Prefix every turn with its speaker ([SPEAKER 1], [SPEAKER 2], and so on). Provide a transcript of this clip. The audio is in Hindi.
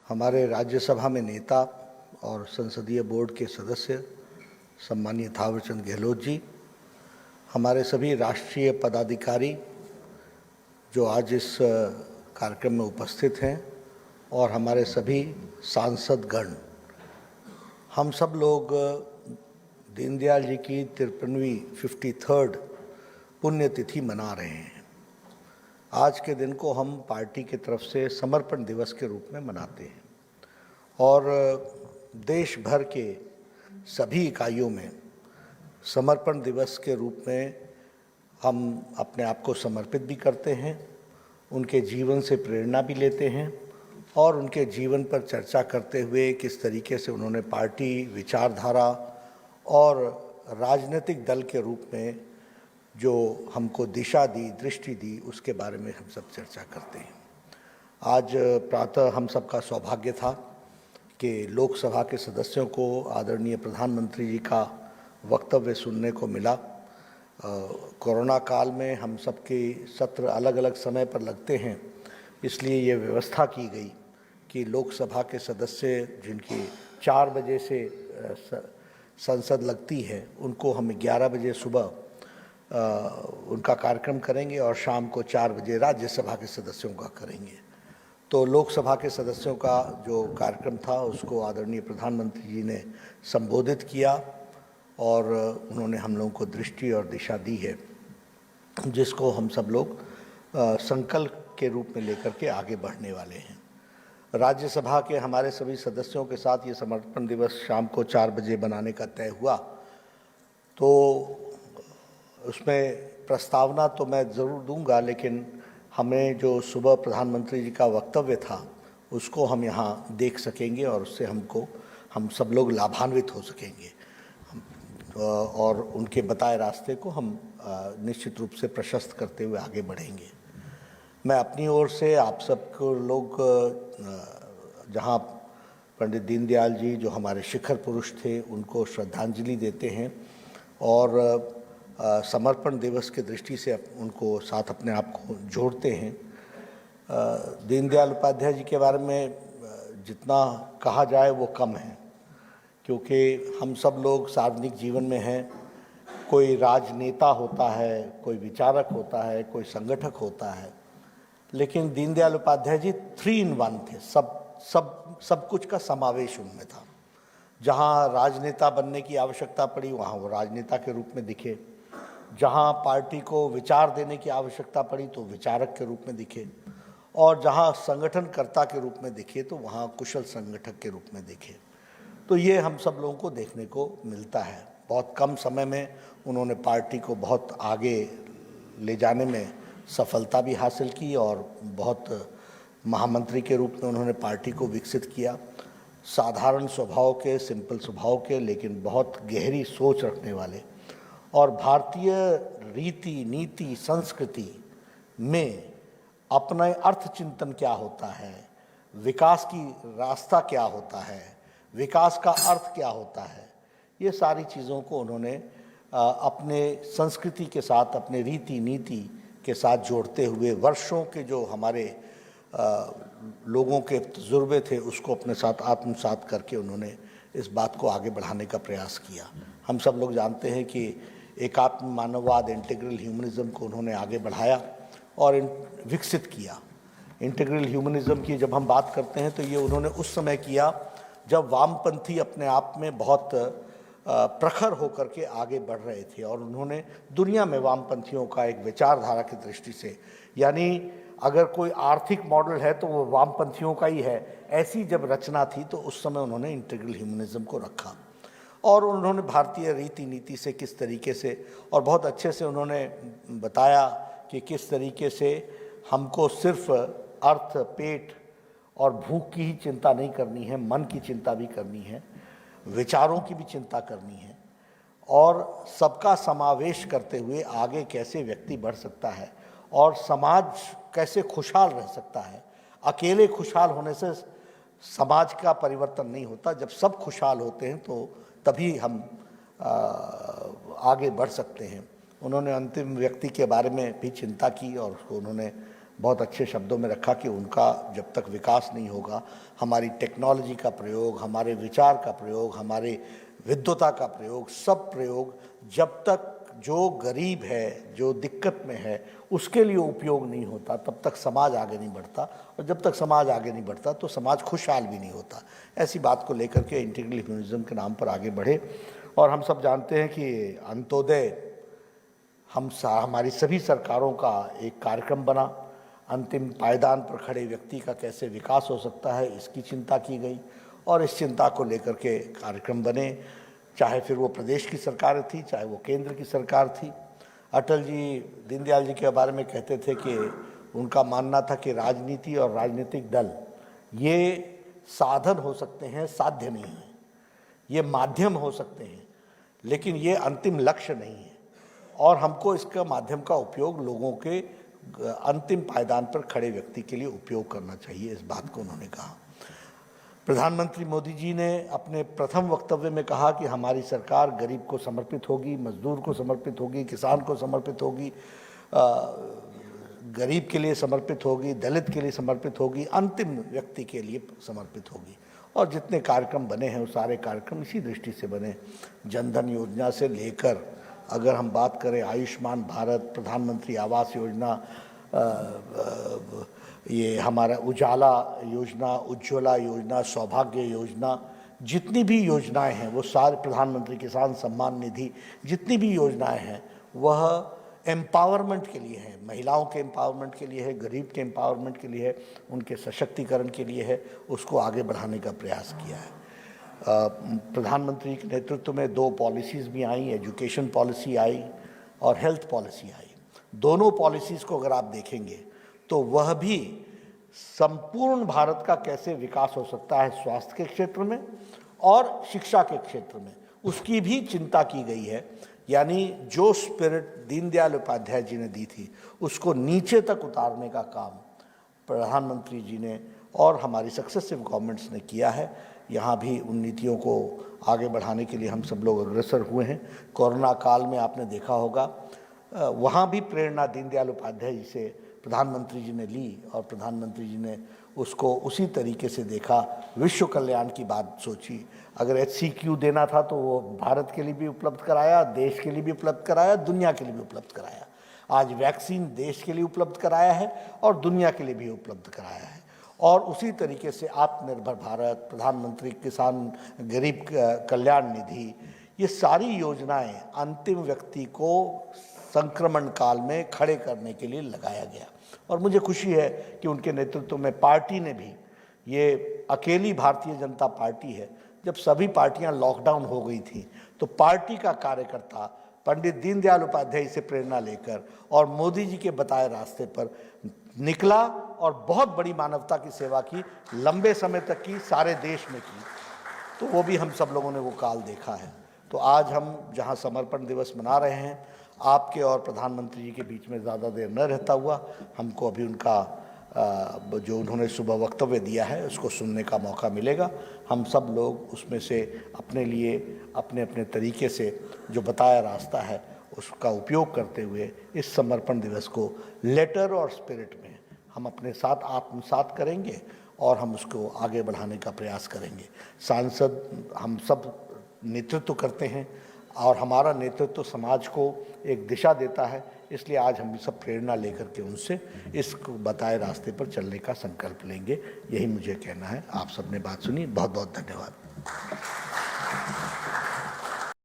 [SPEAKER 1] हमारे राज्यसभा में नेता और संसदीय बोर्ड के सदस्य सम्मानीय थावरचंद गहलोत जी, हमारे सभी राष्ट्रीय पदाधिकारी जो आज इस कार्यक्रम में उपस्थित हैं और हमारे सभी सांसदगण, हम सब लोग दीनदयाल जी की 53वीं 53rd पुण्यतिथि मना रहे हैं। आज के दिन को हम पार्टी की तरफ से समर्पण दिवस के रूप में मनाते हैं और देश भर के सभी इकाइयों में समर्पण दिवस के रूप में हम अपने आप को समर्पित भी करते हैं, उनके जीवन से प्रेरणा भी लेते हैं और उनके जीवन पर चर्चा करते हुए किस तरीके से उन्होंने पार्टी, विचारधारा और राजनीतिक दल के रूप में जो हमको दिशा दी, दृष्टि दी, उसके बारे में हम सब चर्चा करते हैं। आज प्रातः हम सबका सौभाग्य था कि लोकसभा के सदस्यों को आदरणीय प्रधानमंत्री जी का वक्तव्य सुनने को मिला। कोरोना काल में हम सबके सत्र अलग अलग समय पर लगते हैं, इसलिए ये व्यवस्था की गई कि लोकसभा के सदस्य जिनकी 4 बजे से संसद लगती है, उनको हम 11 बजे सुबह उनका कार्यक्रम करेंगे और शाम को 4 बजे राज्यसभा के सदस्यों का करेंगे। तो लोकसभा के सदस्यों का जो कार्यक्रम था उसको आदरणीय प्रधानमंत्री जी ने संबोधित किया और उन्होंने हम लोगों को दृष्टि और दिशा दी है, जिसको हम सब लोग संकल्प के रूप में लेकर के आगे बढ़ने वाले हैं। राज्यसभा के हमारे सभी सदस्यों के साथ ये समर्पण दिवस शाम को 4 बजे बनाने का तय हुआ, तो उसमें प्रस्तावना तो मैं ज़रूर दूंगा, लेकिन हमें जो सुबह प्रधानमंत्री जी का वक्तव्य था उसको हम यहाँ देख सकेंगे और उससे हम सब लोग लाभान्वित हो सकेंगे और उनके बताए रास्ते को हम निश्चित रूप से प्रशस्त करते हुए आगे बढ़ेंगे। मैं अपनी ओर से आप सबको लोग जहाँ पंडित दीनदयाल जी जो हमारे शिखर पुरुष थे उनको श्रद्धांजलि देते हैं और समर्पण दिवस की दृष्टि से उनको साथ अपने आप को जोड़ते हैं। दीनदयाल उपाध्याय जी के बारे में जितना कहा जाए वो कम है, क्योंकि हम सब लोग सार्वजनिक जीवन में हैं। कोई राजनेता होता है, कोई विचारक होता है, कोई संगठक होता है, लेकिन दीनदयाल उपाध्याय जी 3 in 1 थे। सब कुछ का समावेश उनमें था। जहाँ राजनेता बनने की आवश्यकता पड़ी वहाँ वो राजनेता के रूप में दिखे, जहाँ पार्टी को विचार देने की आवश्यकता पड़ी तो विचारक के रूप में दिखे, और जहाँ संगठनकर्ता के रूप में दिखे तो वहाँ कुशल संगठक के रूप में दिखे। तो ये हम सब लोगों को देखने को मिलता है। बहुत कम समय में उन्होंने पार्टी को बहुत आगे ले जाने में सफलता भी हासिल की और बहुत महामंत्री के रूप में उन्होंने पार्टी को विकसित किया। साधारण स्वभाव के, सिंपल स्वभाव के, लेकिन बहुत गहरी सोच रखने वाले और भारतीय रीति, नीति, संस्कृति में अपना अर्थ चिंतन क्या होता है, विकास की रास्ता क्या होता है, विकास का अर्थ क्या होता है, ये सारी चीज़ों को उन्होंने अपने संस्कृति के साथ, अपने रीति नीति के साथ जोड़ते हुए वर्षों के जो हमारे लोगों के तजुर्बे थे उसको अपने साथ आत्मसात करके उन्होंने इस बात को आगे बढ़ाने का प्रयास किया। हम सब लोग जानते हैं कि एकात्म मानववाद, इंटीग्रल ह्यूमनिज्म को उन्होंने आगे बढ़ाया और विकसित किया। इंटीग्रल ह्यूमनिज्म की जब हम बात करते हैं तो ये उन्होंने उस समय किया जब वामपंथी अपने आप में बहुत प्रखर होकर के आगे बढ़ रहे थे और उन्होंने दुनिया में वामपंथियों का एक विचारधारा की दृष्टि से, यानी अगर कोई आर्थिक मॉडल है तो वो वामपंथियों का ही है, ऐसी जब रचना थी तो उस समय उन्होंने इंटीग्रल ह्यूमनिज्म को रखा और उन्होंने भारतीय रीति नीति से किस तरीके से और बहुत अच्छे से उन्होंने बताया कि किस तरीके से हमको सिर्फ अर्थ, पेट और भूख की ही चिंता नहीं करनी है, मन की चिंता भी करनी है, विचारों की भी चिंता करनी है और सबका समावेश करते हुए आगे कैसे व्यक्ति बढ़ सकता है और समाज कैसे खुशहाल रह सकता है। अकेले खुशहाल होने से समाज का परिवर्तन नहीं होता, जब सब खुशहाल होते हैं तो तभी हम आगे बढ़ सकते हैं। उन्होंने अंतिम व्यक्ति के बारे में भी चिंता की और उसको उन्होंने बहुत अच्छे शब्दों में रखा कि उनका जब तक विकास नहीं होगा, हमारी टेक्नोलॉजी का प्रयोग, हमारे विचार का प्रयोग, हमारे विद्वता का प्रयोग, सब प्रयोग जब तक जो गरीब है, जो दिक्कत में है, उसके लिए उपयोग नहीं होता, तब तक समाज आगे नहीं बढ़ता। और जब तक समाज आगे नहीं बढ़ता तो समाज खुशहाल भी नहीं होता। ऐसी बात को लेकर के इंटीग्रल ह्यूमनिज्म के नाम पर आगे बढ़े। और हम सब जानते हैं कि अंत्योदय हमारी सभी सरकारों का एक कार्यक्रम बना। अंतिम पायदान पर खड़े व्यक्ति का कैसे विकास हो सकता है, इसकी चिंता की गई और इस चिंता को लेकर के कार्यक्रम बने, चाहे फिर वो प्रदेश की सरकार थी, चाहे वो केंद्र की सरकार थी। अटल जी दीनदयाल जी के बारे में कहते थे कि उनका मानना था कि राजनीति और राजनीतिक दल ये साधन हो सकते हैं, साध्य नहीं है, ये माध्यम हो सकते हैं, लेकिन ये अंतिम लक्ष्य नहीं है। और हमको इसका माध्यम का उपयोग लोगों के अंतिम पायदान पर खड़े व्यक्ति के लिए उपयोग करना चाहिए, इस बात को उन्होंने कहा। प्रधानमंत्री मोदी जी ने अपने प्रथम वक्तव्य में कहा कि हमारी सरकार गरीब को समर्पित होगी, मजदूर को समर्पित होगी, किसान को समर्पित होगी, गरीब के लिए समर्पित होगी, दलित के लिए समर्पित होगी, अंतिम व्यक्ति के लिए समर्पित होगी। और जितने कार्यक्रम बने हैं वो सारे कार्यक्रम इसी दृष्टि से बने। जनधन योजना से लेकर अगर हम बात करें आयुष्मान भारत, प्रधानमंत्री आवास योजना, ये हमारा उजाला योजना, उज्ज्वला योजना, सौभाग्य योजना, जितनी भी योजनाएं हैं वो सारे, प्रधानमंत्री किसान सम्मान निधि, जितनी भी योजनाएं हैं वह एम्पावरमेंट के लिए है, महिलाओं के एम्पावरमेंट के लिए है, गरीब के एम्पावरमेंट के लिए है, उनके सशक्तिकरण के लिए है। उसको आगे बढ़ाने का प्रयास किया है। प्रधानमंत्री के नेतृत्व में 2 पॉलिसीज़ भी आई, एजुकेशन पॉलिसी आई और हेल्थ पॉलिसी आई। दोनों पॉलिसीज़ को अगर आप देखेंगे तो वह भी संपूर्ण भारत का कैसे विकास हो सकता है स्वास्थ्य के क्षेत्र में और शिक्षा के क्षेत्र में, उसकी भी चिंता की गई है। यानी जो स्पिरिट दीनदयाल उपाध्याय जी ने दी थी उसको नीचे तक उतारने का काम प्रधानमंत्री जी ने और हमारी सक्सेसिव गवर्नमेंट्स ने किया है। यहाँ भी उन नीतियों को आगे बढ़ाने के लिए हम सब लोग अग्रसर हुए हैं। कोरोना काल में आपने देखा होगा, वहाँ भी प्रेरणा दीनदयाल उपाध्याय जी से प्रधानमंत्री जी ने ली और प्रधानमंत्री जी ने उसको उसी तरीके से देखा, विश्व कल्याण की बात सोची। अगर HCQ देना था तो वो भारत के लिए भी उपलब्ध कराया, देश के लिए भी उपलब्ध कराया, दुनिया के लिए भी उपलब्ध कराया। आज वैक्सीन देश के लिए उपलब्ध कराया है और दुनिया के लिए भी उपलब्ध कराया है। और उसी तरीके से आत्मनिर्भर भारत, प्रधानमंत्री किसान गरीब कल्याण निधि, ये सारी योजनाएं अंतिम व्यक्ति को संक्रमण काल में खड़े करने के लिए लगाया गया। और मुझे खुशी है कि उनके नेतृत्व में पार्टी ने भी, ये अकेली भारतीय जनता पार्टी है, जब सभी पार्टियां लॉकडाउन हो गई थी तो पार्टी का कार्यकर्ता पंडित दीनदयाल उपाध्याय से प्रेरणा लेकर और मोदी जी के बताए रास्ते पर निकला और बहुत बड़ी मानवता की सेवा की, लंबे समय तक की, सारे देश में की। तो वो भी हम सब लोगों ने वो काल देखा है। तो आज हम जहाँ समर्पण दिवस मना रहे हैं, आपके और प्रधानमंत्री जी के बीच में ज़्यादा देर न रहता हुआ हमको अभी उनका जो उन्होंने सुबह वक्तव्य दिया है उसको सुनने का मौका मिलेगा। हम सब लोग उसमें से अपने लिए अपने अपने तरीके से जो बताया रास्ता है उसका उपयोग करते हुए इस समर्पण दिवस को लेटर और स्पिरिट में हम अपने साथ आत्मसात करेंगे और हम उसको आगे बढ़ाने का प्रयास करेंगे। सांसद हम सब नेतृत्व करते हैं और हमारा नेतृत्व समाज को एक दिशा देता है, इसलिए आज हम सब प्रेरणा लेकर के उनसे इस बताए रास्ते पर चलने का संकल्प लेंगे। यही मुझे कहना है। आप सबने बात सुनी, बहुत बहुत धन्यवाद।